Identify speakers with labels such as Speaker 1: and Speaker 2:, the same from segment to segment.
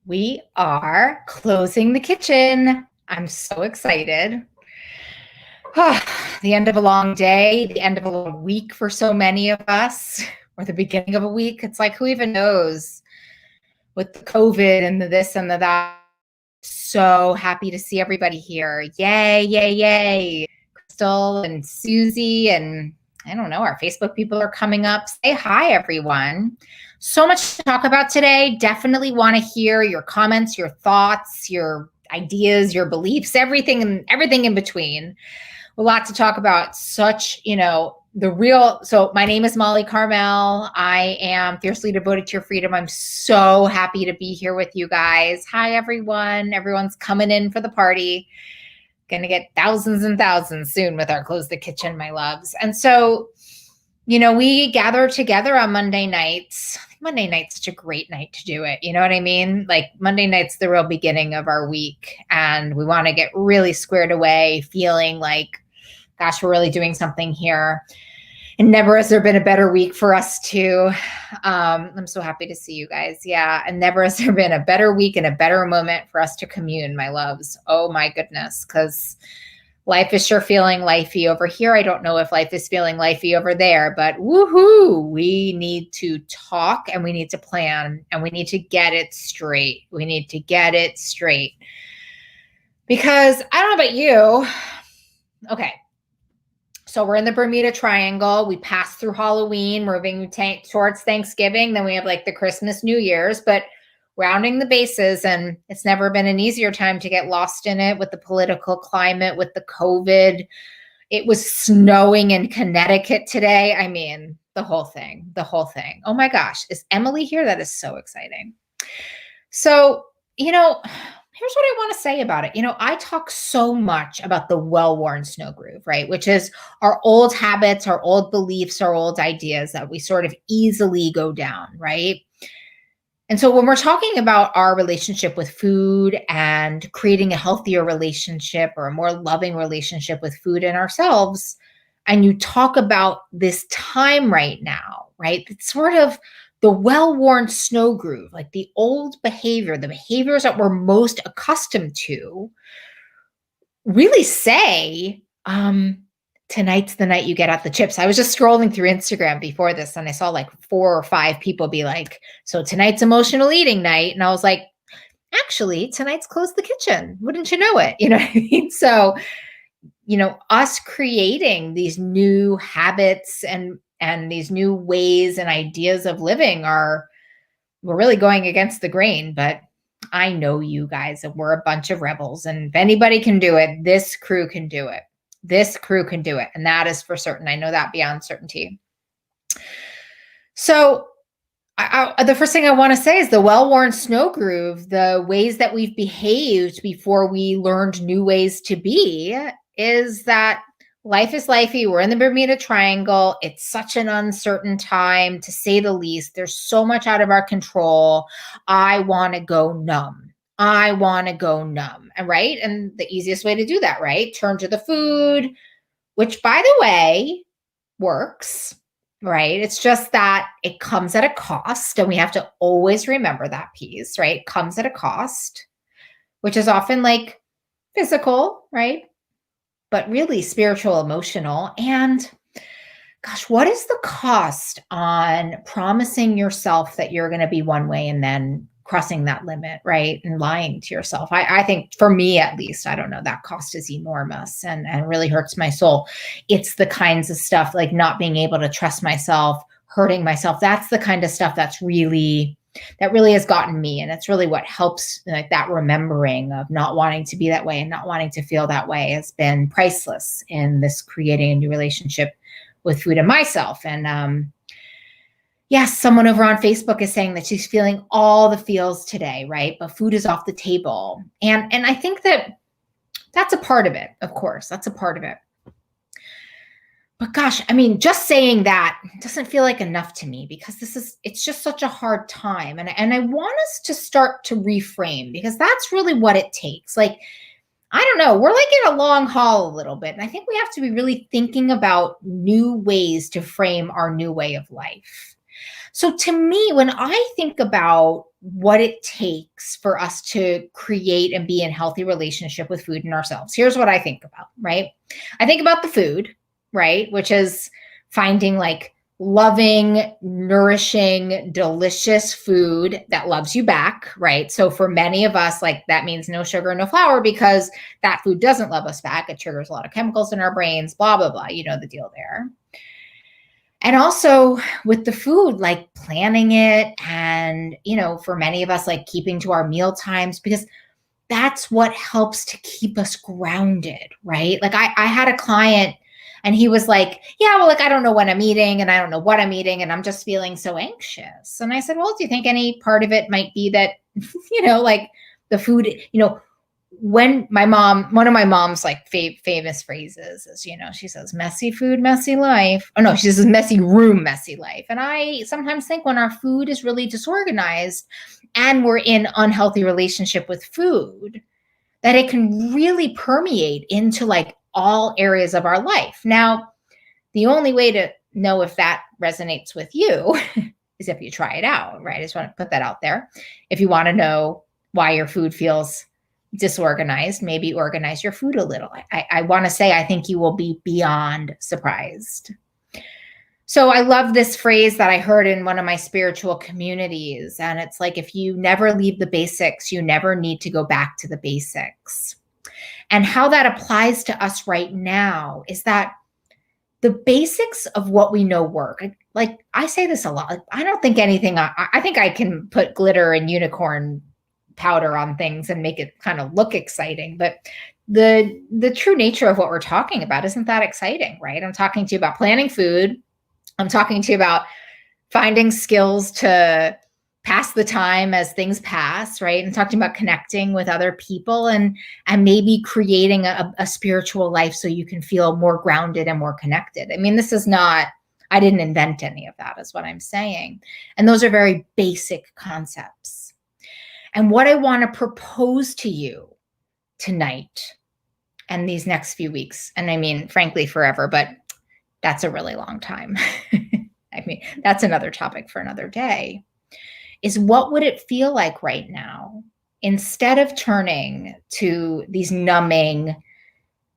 Speaker 1: We are closing the kitchen. I'm so excited. The end of a long day, the end of a long week for so many of us, or the beginning of a week. It's like, who even knows with the COVID and the this and the that. So happy to see everybody here. Yay, yay, yay. Crystal and Susie and I don't know, our Facebook people are coming up. Say hi, everyone. So much to talk about today. Definitely want to hear your comments, your thoughts, your ideas, your beliefs, everything in between. A lot to talk about. Such, so my name is Molly Carmel. I am fiercely devoted to your freedom. I'm so happy to be here with you guys. Hi, everyone. Everyone's coming in for the party. Going to get thousands and thousands soon with our Close the Kitchen, my loves. And so, we gather together on Monday nights. I think Monday night's such a great night to do it. You know what I mean? Like Monday night's the real beginning of our week. And we want to get really squared away, feeling like, gosh, we're really doing something here. And never has there been a better week for us too. I'm so happy to see you guys. Yeah. And never has there been a better week and a better moment for us to commune, my loves. Oh my goodness. Because life is sure feeling lifey over here. I don't know if life is feeling lifey over there, but woohoo, we need to talk and we need to plan and we need to get it straight. We need to get it straight. Because I don't know about you. Okay. So we're in the Bermuda Triangle. We pass through Halloween, moving towards Thanksgiving. Then we have like the Christmas, New Year's, but rounding the bases. And it's never been an easier time to get lost in it with the political climate, with the COVID. It was snowing in Connecticut today. I mean, the whole thing. Oh my gosh. Is Emily here? That is so exciting. So, here's what I want to say about it. I talk so much about the Wellworn snow groove, right? Which is our old habits, our old beliefs, our old ideas that we sort of easily go down, right? And so when we're talking about our relationship with food and creating a healthier relationship or a more loving relationship with food and ourselves, and you talk about this time right now, right? It's sort of the well-worn snow groove, like the old behavior, the behaviors that we're most accustomed to, really say, tonight's the night you get out the chips. I was just scrolling through Instagram before this and I saw like 4 or 5 people be like, so tonight's emotional eating night. And I was like, actually, tonight's Close the Kitchen. Wouldn't you know it? You know what I mean? So, us creating these new habits and these new ways and ideas of living we're really going against the grain, but I know you guys, and we're a bunch of rebels, and if anybody can do it, this crew can do it. This crew can do it. And that is for certain. I know that beyond certainty. So the first thing I want to say is the well-worn snow groove, the ways that we've behaved before we learned new ways to be, is that life is lifey. We're in the Bermuda Triangle. It's such an uncertain time, to say the least. There's so much out of our control. I want to go numb. And right? And the easiest way to do that, right? Turn to the food, which, by the way, works, right? It's just that it comes at a cost, and we have to always remember that piece, right? It comes at a cost, which is often like physical, right? But really spiritual, emotional. And gosh, what is the cost on promising yourself that you're going to be one way and then crossing that limit, right? And lying to yourself. I think, for me at least, I don't know, that cost is enormous and really hurts my soul. It's the kinds of stuff like not being able to trust myself, hurting myself. That's the kind of stuff that really has gotten me. And it's really what helps, like that remembering of not wanting to be that way and not wanting to feel that way has been priceless in this creating a new relationship with food and myself. And yes, someone over on Facebook is saying that she's feeling all the feels today, right? But food is off the table. And I think that's a part of it, of course. That's a part of it. But gosh, I mean, just saying that doesn't feel like enough to me, because it's just such a hard time. And I want us to start to reframe, because that's really what it takes. Like, I don't know, we're like in a long haul a little bit. And I think we have to be really thinking about new ways to frame our new way of life. So to me, when I think about what it takes for us to create and be in healthy relationship with food and ourselves, here's what I think about, right? I think about the food, right? Which is finding like loving, nourishing, delicious food that loves you back, right? So for many of us, like that means no sugar, no flour, because that food doesn't love us back. It triggers a lot of chemicals in our brains, blah, blah, blah. You know the deal there. And also with the food, like planning it and, for many of us, like keeping to our meal times, because that's what helps to keep us grounded, right? Like I had a client and he was like, yeah, well, like, I don't know when I'm eating and I don't know what I'm eating and I'm just feeling so anxious. And I said, well, do you think any part of it might be that, like the food, when one of my mom's like famous phrases is, she says, messy food, messy life. Oh no, she says messy room, messy life. And I sometimes think when our food is really disorganized and we're in unhealthy relationship with food, that it can really permeate into like all areas of our life. Now, the only way to know if that resonates with you is if you try it out, right? I just want to put that out there. If you want to know why your food feels disorganized, maybe organize your food a little. I want to say, I think you will be beyond surprised. So I love this phrase that I heard in one of my spiritual communities. And it's like, if you never leave the basics, you never need to go back to the basics. And how that applies to us right now is that the basics of what we know work. Like I say this a lot. I don't think anything, I think I can put glitter and unicorn powder on things and make it kind of look exciting. But the true nature of what we're talking about isn't that exciting, right? I'm talking to you about planning food. I'm talking to you about finding skills to pass the time as things pass, right? And talking about connecting with other people and maybe creating a spiritual life so you can feel more grounded and more connected. I mean, this is not, I didn't invent any of that, is what I'm saying. And those are very basic concepts. And what I want to propose to you tonight and these next few weeks, and I mean, frankly, forever, but that's a really long time. I mean, that's another topic for another day, is what would it feel like right now, instead of turning to these numbing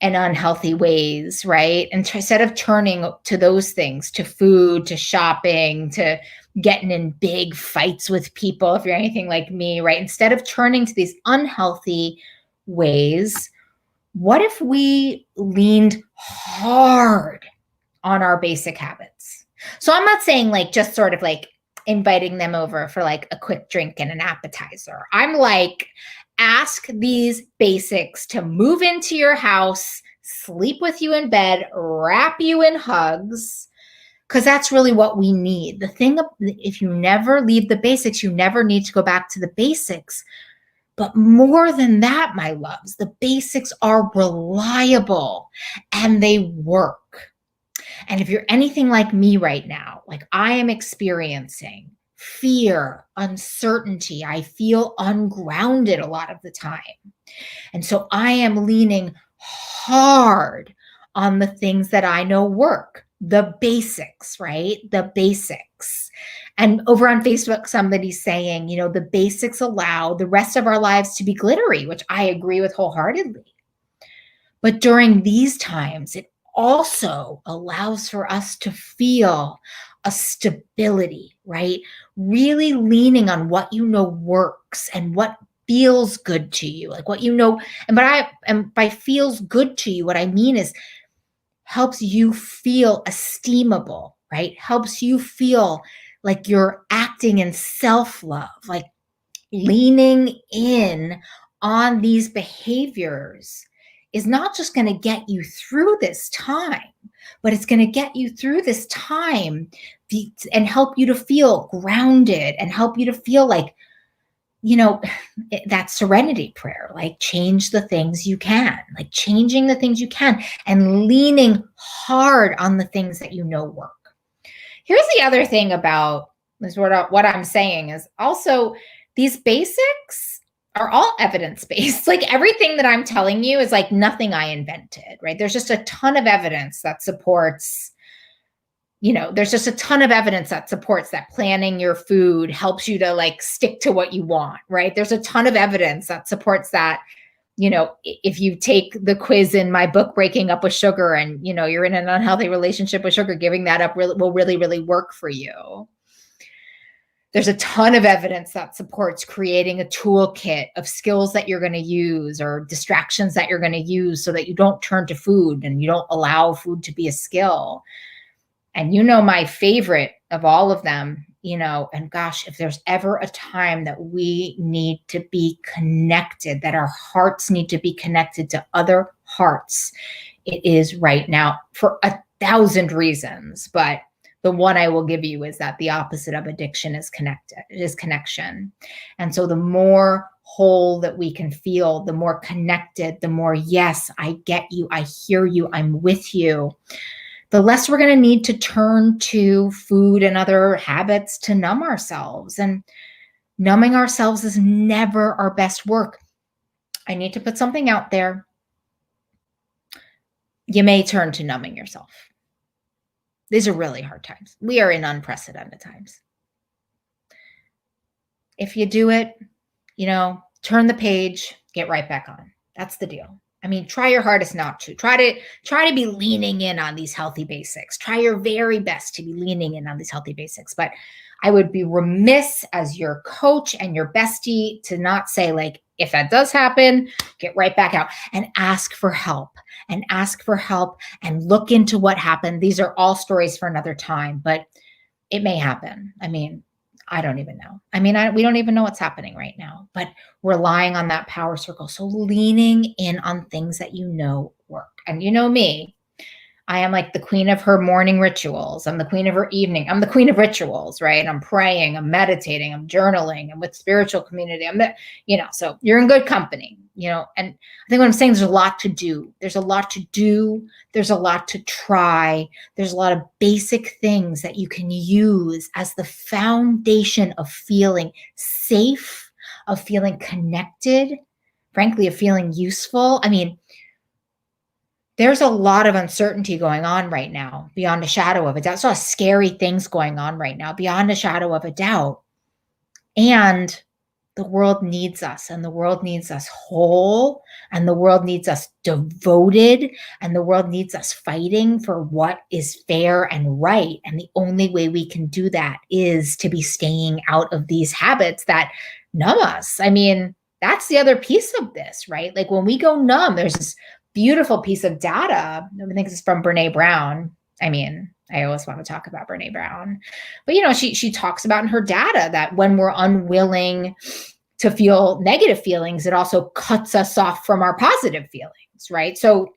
Speaker 1: and unhealthy ways, right? And instead of turning to those things, to food, to shopping, to getting in big fights with people, if you're anything like me, right? Instead of turning to these unhealthy ways, what if we leaned hard on our basic habits? So I'm not saying like just sort of like inviting them over for like a quick drink and an appetizer. I'm like, ask these basics to move into your house, sleep with you in bed, wrap you in hugs, because that's really what we need. The thing, if you never leave the basics, you never need to go back to the basics. But more than that, my loves, the basics are reliable and they work. And if you're anything like me right now, like I am experiencing fear, uncertainty, I feel ungrounded a lot of the time. And so I am leaning hard on the things that I know work, the basics, right? The basics. And over on Facebook, somebody's saying, the basics allow the rest of our lives to be glittery, which I agree with wholeheartedly. But during these times, it also allows for us to feel a stability, right? Really leaning on what works and what feels good to you, like what and by feels good to you, what I mean is helps you feel esteemable, right? Helps you feel like you're acting in self-love, like leaning in on these behaviors is not just going to get you through this time, but it's going to get you through this time and help you to feel grounded and help you to feel like, that serenity prayer, like change the things you can, like changing the things you can and leaning hard on the things that work. Here's the other thing about this, what I'm saying is also these basics are all evidence-based. Like everything that I'm telling you is like nothing I invented, right? There's just a ton of evidence that supports there's just a ton of evidence that supports that planning your food helps you to like stick to what you want, right? There's a ton of evidence that supports that. If you take the quiz in my book, Breaking Up with Sugar, and, you're in an unhealthy relationship with sugar, giving that up will really, really work for you. There's a ton of evidence that supports creating a toolkit of skills that you're going to use or distractions that you're going to use so that you don't turn to food and you don't allow food to be a skill. And my favorite of all of them, and gosh, if there's ever a time that we need to be connected, that our hearts need to be connected to other hearts, it is right now for 1,000 reasons. But the one I will give you is that the opposite of addiction is connection. And so the more whole that we can feel, the more connected, the more, yes, I get you, I hear you, I'm with you, the less we're going to need to turn to food and other habits to numb ourselves. And numbing ourselves is never our best work. I need to put something out there. You may turn to numbing yourself. These are really hard times. We are in unprecedented times. If you do it, turn the page, get right back on. That's the deal. I mean, try your hardest not to. Try to be leaning in on these healthy basics. Try your very best to be leaning in on these healthy basics. But I would be remiss as your coach and your bestie to not say, like, if that does happen, get right back out and ask for help and look into what happened. These are all stories for another time, but it may happen. I mean, I don't even know. We don't even know what's happening right now, but relying on that power circle. So leaning in on things that work. And me, I am like the queen of her morning rituals. I'm the queen of her evening. I'm the queen of rituals, right? I'm praying, I'm meditating, I'm journaling, I'm with spiritual community. So you're in good company, and I think what I'm saying, there's a lot to do. There's a lot to do. There's a lot to try. There's a lot of basic things that you can use as the foundation of feeling safe, of feeling connected, frankly, of feeling useful. There's a lot of uncertainty going on right now, beyond a shadow of a doubt. There's a lot of scary things going on right now, beyond a shadow of a doubt. And the world needs us, and the world needs us whole, and the world needs us devoted, and the world needs us fighting for what is fair and right. And the only way we can do that is to be staying out of these habits that numb us. That's the other piece of this, right? Like when we go numb, there's this beautiful piece of data. I think it's from Brene Brown. I always want to talk about Brene Brown, but she talks about in her data that when we're unwilling to feel negative feelings, it also cuts us off from our positive feelings, right? So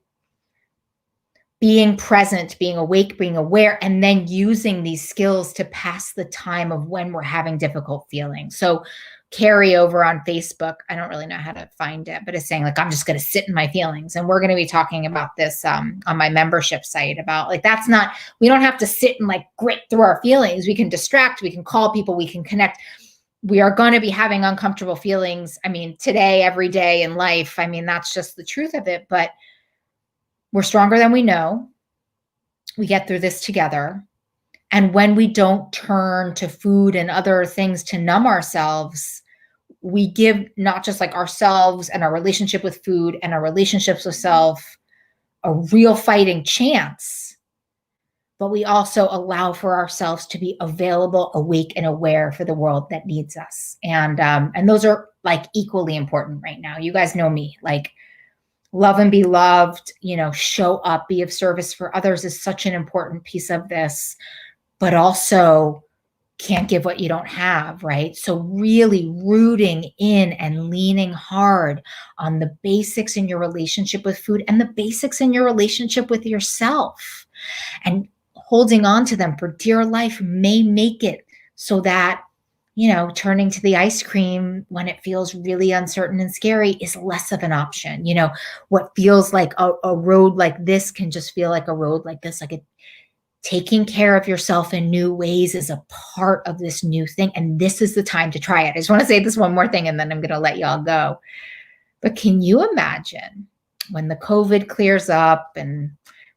Speaker 1: being present, being awake, being aware, and then using these skills to pass the time of when we're having difficult feelings. So Carrie over on Facebook, I don't really know how to find it, but it's saying like, I'm just going to sit in my feelings. And we're going to be talking about this on my membership site about like, we don't have to sit and like grit through our feelings. We can distract, we can call people, we can connect. We are going to be having uncomfortable feelings. Today, every day in life. That's just the truth of it, but we're stronger than we know. We get through this together. And when we don't turn to food and other things to numb ourselves, we give not just like ourselves and our relationship with food and our relationships with self a real fighting chance, but we also allow for ourselves to be available, awake, and aware for the world that needs us. And those are like equally important right now. You guys know me, like love and be loved, show up, be of service for others is such an important piece of this, but also can't give what you don't have, right? So really rooting in and leaning hard on the basics in your relationship with food and the basics in your relationship with yourself, and holding on to them for dear life may make it so that, turning to the ice cream when it feels really uncertain and scary is less of an option. What feels like a road like this can just feel like a road like this, taking care of yourself in new ways is a part of this new thing. And this is the time to try it. I just want to say this one more thing, and then I'm going to let y'all go. But can you imagine when the COVID clears up and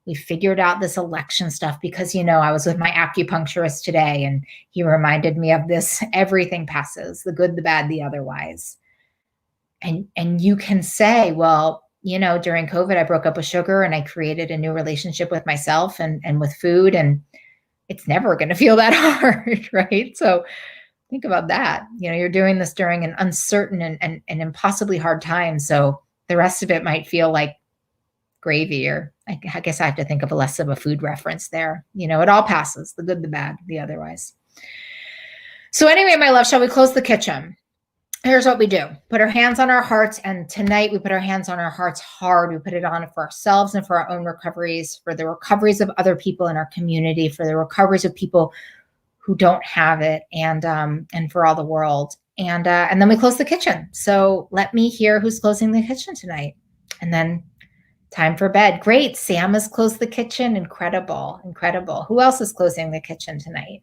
Speaker 1: We figured out this election stuff because, I was with my acupuncturist today and he reminded me of this. Everything passes, the good, the bad, the otherwise. And you can say, well, during COVID, I broke up with sugar and I created a new relationship with myself and with food. And it's never going to feel that hard, right? So think about that. You're doing this during an uncertain and impossibly hard time. So the rest of it might feel like gravy, or I guess I have to think of less of a food reference there. It all passes, the good, the bad, the otherwise. So anyway, my love, shall we close the kitchen? Here's what we do. Put our hands on our hearts. And tonight we put our hands on our hearts hard. We put it on for ourselves and for our own recoveries, for the recoveries of other people in our community, for the recoveries of people who don't have it, and for all the world. And then we close the kitchen. So let me hear who's closing the kitchen tonight. And then time for bed. Great. Sam has closed the kitchen. Incredible. Incredible. Who else is closing the kitchen tonight?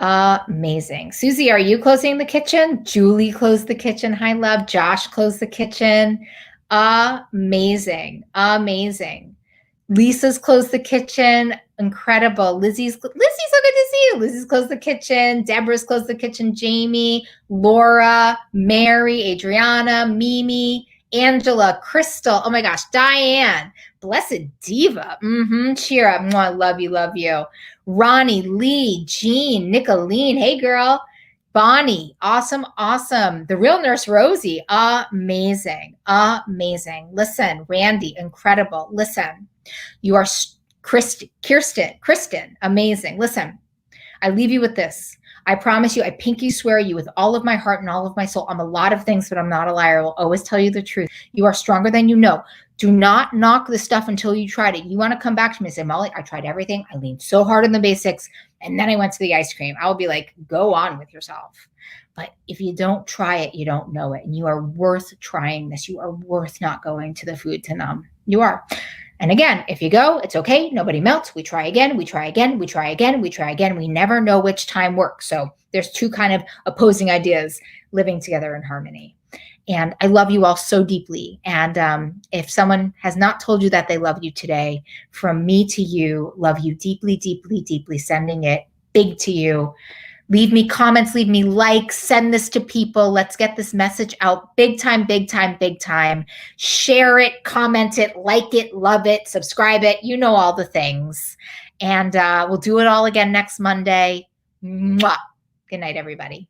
Speaker 1: Amazing. Susie, are you closing the kitchen? Julie closed the kitchen. Hi, love. Josh closed the kitchen. Amazing. Amazing. Lisa's closed the kitchen. Incredible. Lizzie's so good to see you. Lizzie's closed the kitchen. Deborah's closed the kitchen. Jamie, Laura, Mary, Adriana, Mimi, Angela, Crystal. Oh my gosh, Diane, Blessed Diva. Cheer up. Mwah, love you, love you. Ronnie, Lee, Jean, Nicolene. Hey, girl. Bonnie, awesome, awesome. The Real Nurse Rosie, amazing, amazing. Listen, Randy, incredible. Listen, you are Kristen, amazing. Listen, I leave you with this. I promise you, I pinky swear you with all of my heart and all of my soul. I'm a lot of things, but I'm not a liar. I will always tell you the truth. You are stronger than you know. Do not knock this stuff until you tried it. You want to come back to me and say, Molly, I tried everything. I leaned so hard on the basics, and then I went to the ice cream. I'll be like, go on with yourself. But if you don't try it, you don't know it. And you are worth trying this. You are worth not going to the food to numb. You are. And again, if you go, it's okay. Nobody melts. We try again. We try again. We try again. We try again. We never know which time works. So there's two kind of opposing ideas living together in harmony. And I love you all so deeply. And if someone has not told you that they love you today, from me to you, love you deeply, deeply, deeply, sending it big to you. Leave me comments, leave me likes, send this to people. Let's get this message out big time, big time, big time. Share it, comment it, like it, love it, subscribe it. You know all the things. And we'll do it all again next Monday. Mwah. Good night, everybody.